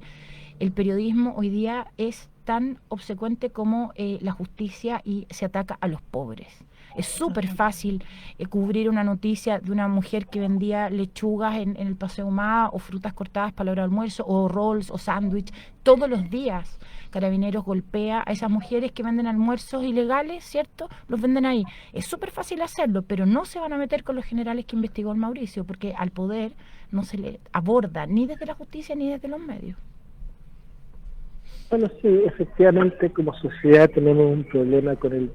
el periodismo hoy día es tan obsecuente como la justicia y se ataca a los pobres. Es súper fácil cubrir una noticia de una mujer que vendía lechugas en el Paseo Humada o frutas cortadas para la hora de almuerzo o rolls o sándwich todos los días. Carabineros golpea a esas mujeres que venden almuerzos ilegales, ¿cierto? Los venden ahí. Es súper fácil hacerlo, pero no se van a meter con los generales que investigó el Mauricio, porque al poder no se le aborda ni desde la justicia ni desde los medios. Bueno, sí, efectivamente, como sociedad tenemos un problema con el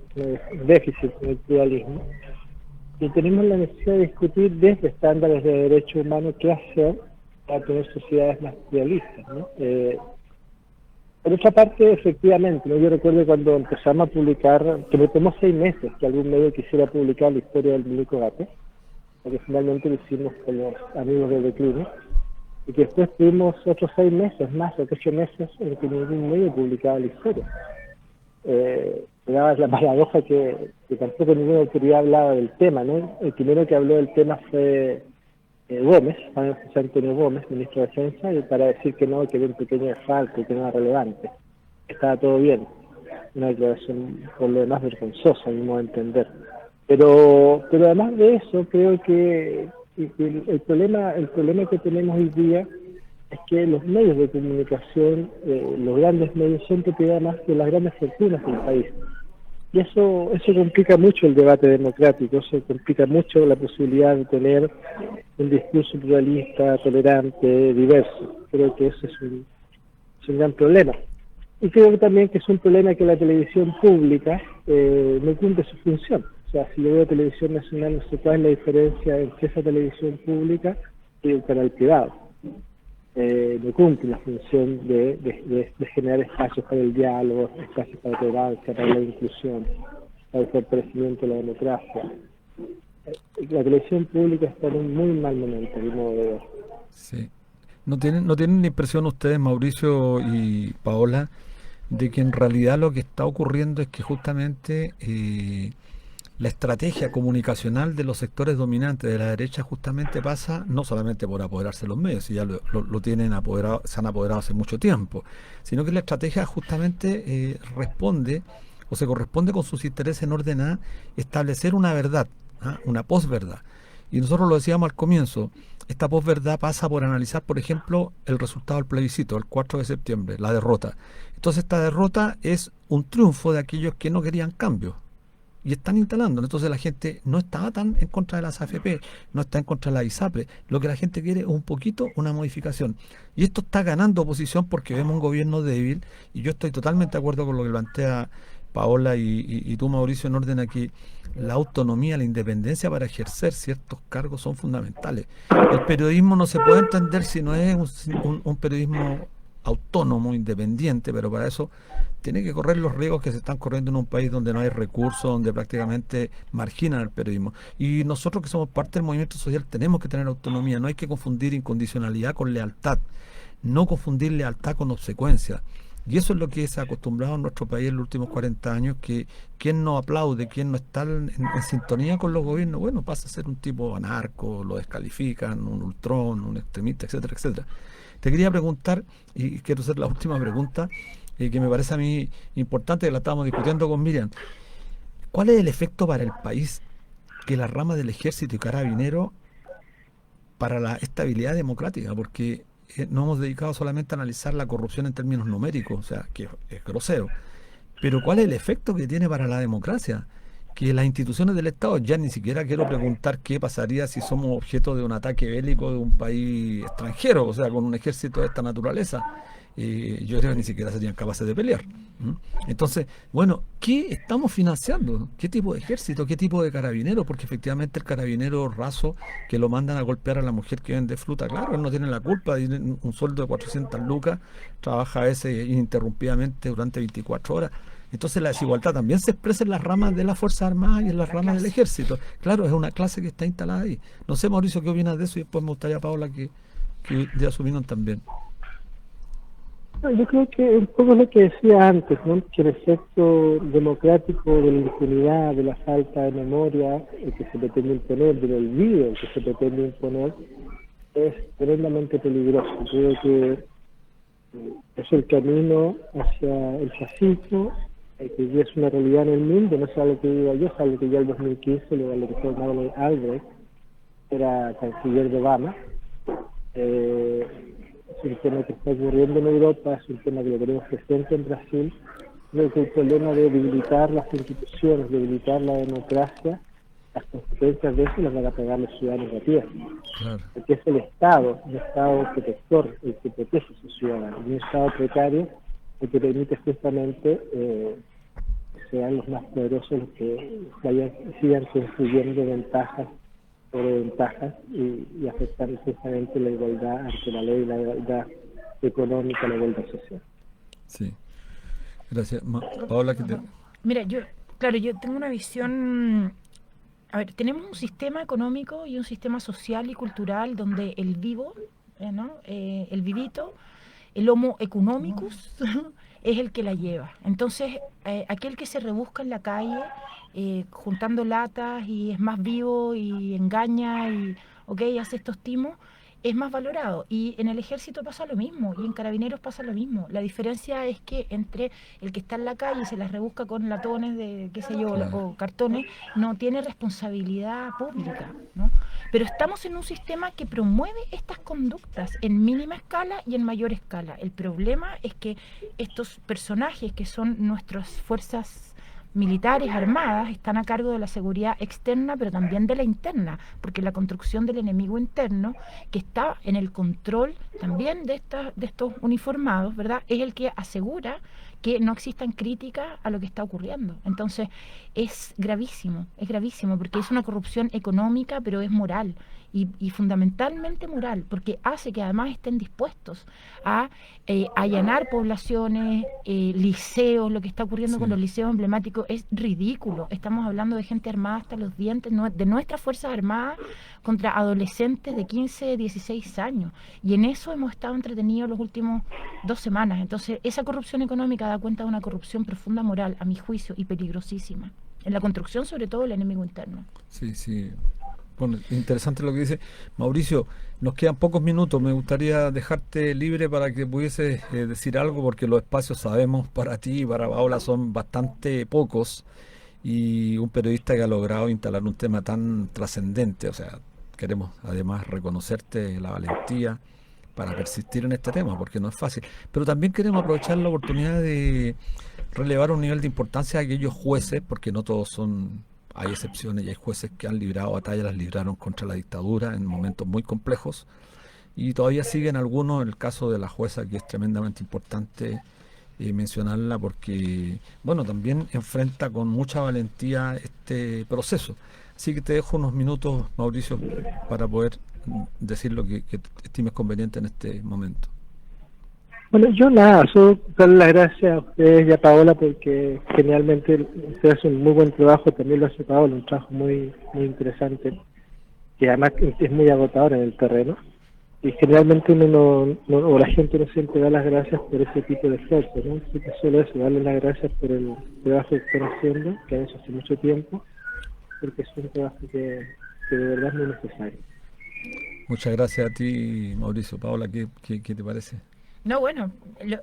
déficit, con el pluralismo, y tenemos la necesidad de discutir desde estándares de derechos humanos qué hacer para tener sociedades más pluralistas, ¿no? Por otra parte, efectivamente, ¿no? Yo recuerdo cuando empezamos a publicar, que me tomó 6 meses que algún medio quisiera publicar la historia del Milico Gato, porque finalmente lo hicimos con los amigos del declino, y que después tuvimos otros 6 meses más, o 8 meses, en que ningún medio publicaba la historia. Era la paradoja que tampoco ninguna autoridad hablaba del tema, ¿no? El primero que habló del tema fue Gómez, Juan José Antonio Gómez, ministro de Defensa, y para decir que no, que había un pequeño desfalco, que no era relevante, que estaba todo bien. Una declaración por lo demás vergonzosa, a mi modo de entender. Pero además de eso, creo que el problema que tenemos hoy día es que los medios de comunicación, los grandes medios, son propiedad más de las grandes fortunas del país. Y eso complica mucho el debate democrático, eso complica mucho la posibilidad de tener un discurso pluralista, tolerante, diverso. Creo que eso es un gran problema. Y creo que también que es un problema que la televisión pública no cumple su función. O sea, si yo veo televisión nacional, no sé cuál es la diferencia entre esa televisión pública y un canal privado. No cumple la función de generar espacios para el diálogo, espacios para la tolerancia, para la inclusión, para el fortalecimiento de la democracia. La televisión pública está en un muy mal momento, de modo de ver. Sí. ¿No tienen la impresión ustedes, Mauricio y Paola, de que en realidad lo que está ocurriendo es que justamente la estrategia comunicacional de los sectores dominantes de la derecha justamente pasa no solamente por apoderarse de los medios, si ya lo tienen apoderado, se han apoderado hace mucho tiempo, sino que la estrategia justamente responde o se corresponde con sus intereses en orden a establecer una verdad, una posverdad. Y nosotros lo decíamos al comienzo, esta posverdad pasa por analizar, por ejemplo, el resultado del plebiscito, el 4 de septiembre, la derrota. Entonces esta derrota es un triunfo de aquellos que no querían cambios. Y están instalando. Entonces la gente no estaba tan en contra de las AFP, no está en contra de la ISAPRE. Lo que la gente quiere es un poquito una modificación. Y esto está ganando oposición porque vemos un gobierno débil. Y yo estoy totalmente de acuerdo con lo que plantea Paola y tú, Mauricio, en orden a que la autonomía, la independencia para ejercer ciertos cargos son fundamentales. El periodismo no se puede entender si no es un periodismo autónomo, independiente, pero para eso tiene que correr los riesgos que se están corriendo en un país donde no hay recursos, donde prácticamente marginan el periodismo. Y nosotros que somos parte del movimiento social tenemos que tener autonomía, no hay que confundir incondicionalidad con lealtad, no confundir lealtad con obsecuencia. Y eso es lo que se ha acostumbrado en nuestro país en los últimos 40 años, que quien no aplaude, quien no está en sintonía con los gobiernos, bueno, pasa a ser un tipo anarco, lo descalifican, un ultrón, un extremista, etcétera, etcétera. Te quería preguntar, y quiero hacer la última pregunta, que me parece a mí importante, que la estábamos discutiendo con Miriam. ¿Cuál es el efecto para el país que la rama del ejército y carabinero para la estabilidad democrática? Porque no hemos dedicado solamente a analizar la corrupción en términos numéricos, o sea, que es grosero. Pero ¿cuál es el efecto que tiene para la democracia? Que las instituciones del Estado, ya ni siquiera quiero preguntar qué pasaría si somos objeto de un ataque bélico de un país extranjero, o sea, con un ejército de esta naturaleza. Yo creo que ni siquiera serían capaces de pelear. Entonces, bueno, ¿qué estamos financiando? ¿Qué tipo de ejército? ¿Qué tipo de carabinero? Porque efectivamente el carabinero raso que lo mandan a golpear a la mujer que vende fruta, claro, él no tiene la culpa, tiene un sueldo de 400 lucas, trabaja a ese ininterrumpidamente durante 24 horas. Entonces la desigualdad también se expresa en las ramas de las Fuerzas Armadas y en las ramas del ejército. Claro, es una clase que está instalada ahí. No sé, Mauricio, ¿qué opinas de eso? Y después me gustaría, Paola, que dé su opinión también. No, yo creo que un poco lo que decía antes, ¿no? Que el efecto democrático de la impunidad, de la falta de memoria, el que se pretende imponer, del olvido que se pretende imponer, es tremendamente peligroso. Creo que es el camino hacia el fascismo, que hoy día es una realidad en el mundo, no es algo que diga yo, es algo que ya en 2015 lo realizó Madeleine Albright, era canciller de Obama. Es un tema que está ocurriendo en Europa, es un tema que lo tenemos presente en Brasil. Creo que el problema de debilitar las instituciones, debilitar la democracia, las consecuencias de eso las van a pagar los ciudadanos de a pie. Claro. Porque es el Estado, un Estado protector, el que protege a sus ciudadanos, y un Estado precario el que permite justamente que sean los más poderosos los que sigan construyendo ventajas sobre ventajas y afectar justamente la igualdad ante la ley, la igualdad económica, la igualdad social. Sí. Gracias. Paola, Mira, yo tengo una visión. A ver, tenemos un sistema económico y un sistema social y cultural donde el vivo, ¿no? El vivito, el homo economicus, es el que la lleva. Entonces, aquel que se rebusca en la calle, juntando latas y es más vivo y engaña y, hace estos timos, es más valorado. Y en el ejército pasa lo mismo, y en carabineros pasa lo mismo. La diferencia es que entre el que está en la calle y se las rebusca con latones de, qué sé yo, o cartones, no tiene responsabilidad pública, ¿no? Pero estamos en un sistema que promueve estas conductas en mínima escala y en mayor escala. El problema es que estos personajes que son nuestras fuerzas militares armadas están a cargo de la seguridad externa, pero también de la interna, porque la construcción del enemigo interno, que está en el control también de estos uniformados, ¿verdad?, es el que asegura que no existan críticas a lo que está ocurriendo. Entonces es gravísimo, porque es una corrupción económica, pero es moral. Y fundamentalmente moral, porque hace que además estén dispuestos a allanar poblaciones, liceos. Lo que está ocurriendo con los liceos emblemáticos es ridículo. Estamos hablando de gente armada hasta los dientes, de nuestras Fuerzas Armadas contra adolescentes de 15, 16 años. Y en eso hemos estado entretenidos los últimos 2 semanas. Entonces, esa corrupción económica da cuenta de una corrupción profunda moral, a mi juicio, y peligrosísima. En la construcción, sobre todo, del enemigo interno. Sí, sí. Bueno, interesante lo que dice Mauricio. Nos quedan pocos minutos. Me gustaría dejarte libre para que pudieses decir algo, porque los espacios, sabemos, para ti y para Paola son bastante pocos, y un periodista que ha logrado instalar un tema tan trascendente. O sea, queremos además reconocerte la valentía para persistir en este tema, porque no es fácil. Pero también queremos aprovechar la oportunidad de relevar un nivel de importancia a aquellos jueces, porque no todos son... Hay excepciones y hay jueces que han librado batallas, las libraron contra la dictadura en momentos muy complejos, y todavía siguen algunos. En el caso de la jueza, que es tremendamente importante mencionarla, porque bueno, también enfrenta con mucha valentía este proceso. Así que te dejo unos minutos, Mauricio, para poder decir lo que estimes conveniente en este momento. Bueno, yo nada, solo darle las gracias a ustedes y a Paola, porque generalmente ustedes hacen un muy buen trabajo, también lo hace Paola, un trabajo muy interesante, que además es muy agotador en el terreno, y generalmente uno o la gente no siempre da las gracias por ese tipo de esfuerzo, ¿no? Así que solo eso, darle las gracias por el trabajo que están haciendo, que han hecho hace mucho tiempo, porque es un trabajo que de verdad es muy necesario. Muchas gracias a ti, Mauricio. Paola, ¿qué te parece? No, bueno,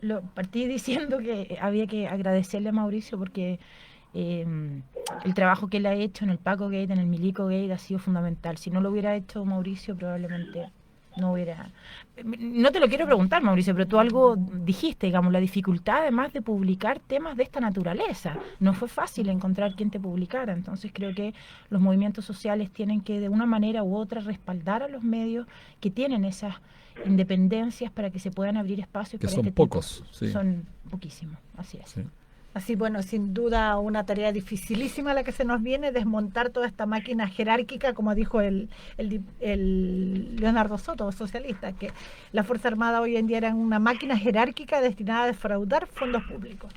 lo partí diciendo que había que agradecerle a Mauricio, porque el trabajo que él ha hecho en el Paco Gate, en el Milico Gate, ha sido fundamental. Si no lo hubiera hecho Mauricio, probablemente no hubiera... No te lo quiero preguntar, Mauricio, pero tú algo dijiste, digamos, la dificultad además de publicar temas de esta naturaleza. No fue fácil encontrar quien te publicara. Entonces creo que los movimientos sociales tienen que, de una manera u otra, respaldar a los medios que tienen esas independencias para que se puedan abrir espacios que para son este pocos, tipo. sí. Son poquísimos, así es. Sí. Así, bueno, sin duda una tarea dificilísima la que se nos viene, desmontar toda esta máquina jerárquica, como dijo el Leonardo Soto, socialista, que la Fuerza Armada hoy en día era una máquina jerárquica destinada a defraudar fondos públicos.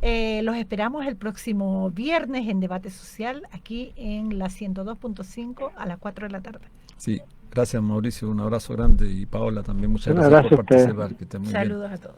Los esperamos el próximo viernes en Debate Social, aquí en la 102.5 a las 4 de la tarde. Sí, gracias, Mauricio, un abrazo grande, y Paola también, muchas gracias por participar. Que estés muy bien. Saludos a todos.